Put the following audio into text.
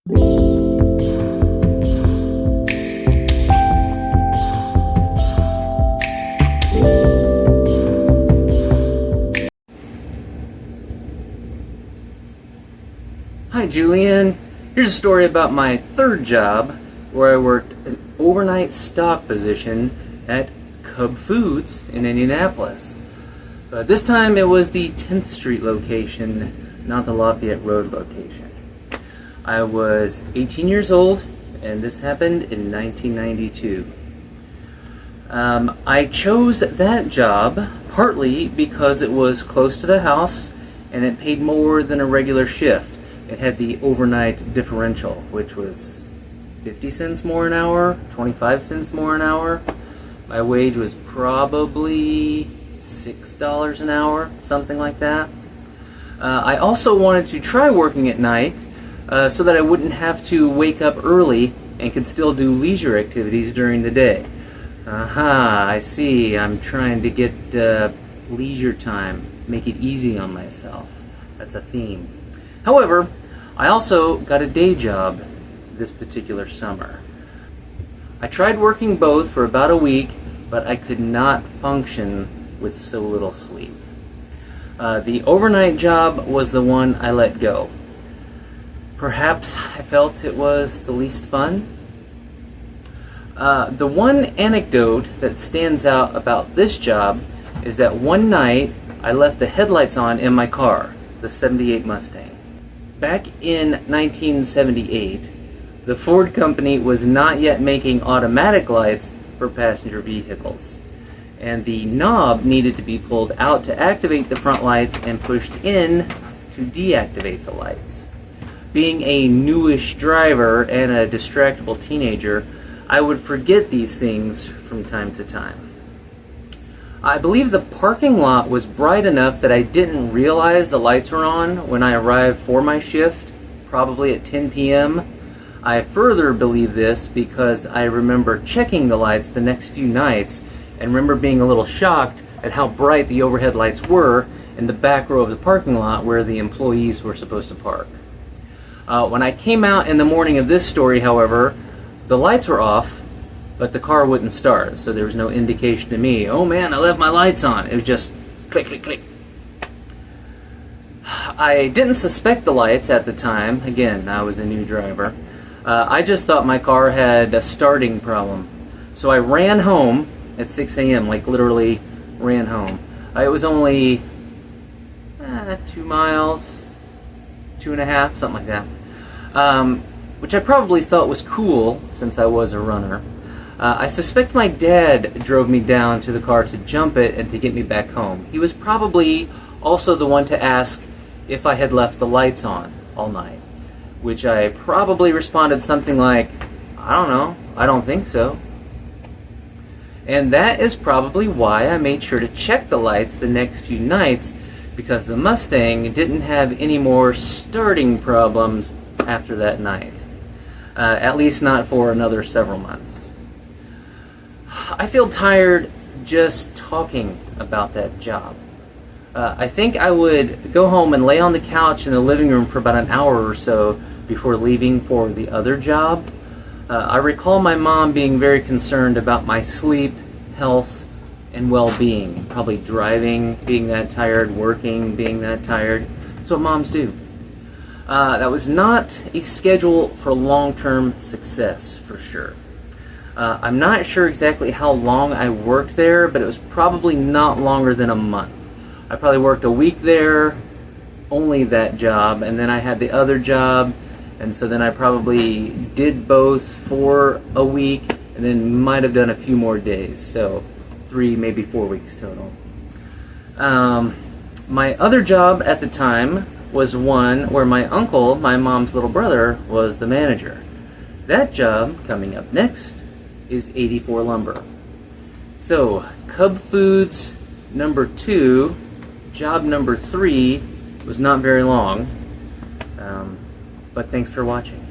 Hi Julian, here's a story about my third job where I worked an overnight stock position at CUB Foods in Indianapolis. This time it was the 10th Street location, not the Lafayette Road location. I was 18 years old and this happened in 1992. I chose that job partly because it was close to the house and it paid more than a regular shift. It had the overnight differential, which was 50 cents more an hour, 25 cents more an hour. My wage was probably $6 an hour, something like that. I also wanted to try working at night so that I wouldn't have to wake up early and could still do leisure activities during the day. I see. I'm trying to get leisure time, make it easy on myself. That's a theme. However, I also got a day job this particular summer. I tried working both for about a week, but I could not function with so little sleep. The overnight job was the one I let go. Perhaps I felt it was the least fun. The one anecdote that stands out about this job is that one night I left the headlights on in my car, the '78 Mustang. Back in 1978, the Ford company was not yet making automatic lights for passenger vehicles, and the knob needed to be pulled out to activate the front lights and pushed in to deactivate the lights. Being a newish driver and a distractible teenager, I would forget these things from time to time. I believe the parking lot was bright enough that I didn't realize the lights were on when I arrived for my shift, probably at 10 p.m. I further believe this because I remember checking the lights the next few nights and remember being a little shocked at how bright the overhead lights were in the back row of the parking lot where the employees were supposed to park. When I came out in the morning of this story, however, the lights were off, but the car wouldn't start, so there was no indication to me, oh man, I left my lights on. It was just click, click, click. I didn't suspect the lights at the time. Again, I was a new driver. I just thought my car had a starting problem. So I ran home at 6 a.m., like literally ran home. It was only 2 miles, 2.5, something like that, which I probably thought was cool since I was a runner. I suspect my dad drove me down to the car to jump it and to get me back home. He was probably also the one to ask if I had left the lights on all night, which I probably responded something like, I don't know, I don't think so. And that is probably why I made sure to check the lights the next few nights, because the Mustang didn't have any more starting problems after that night. At least not for another several months. I feel tired just talking about that job. I think I would go home and lay on the couch in the living room for about an hour or so before leaving for the other job. I recall my mom being very concerned about my sleep, health, and well-being. Probably driving, being that tired, working, being that tired. That's what moms do. That was not a schedule for long-term success, for sure. I'm not sure exactly how long I worked there, but it was probably not longer than a month. I probably worked a week there, only that job, and then I had the other job, and so then I probably did both for a week, and then might have done a few more days, so 3, maybe 4 weeks total. My other job at the time was one where my uncle, my mom's little brother, was the manager. That job, coming up next, is 84 Lumber. So, CUB Foods number 2, job number 3 was not very long, but thanks for watching.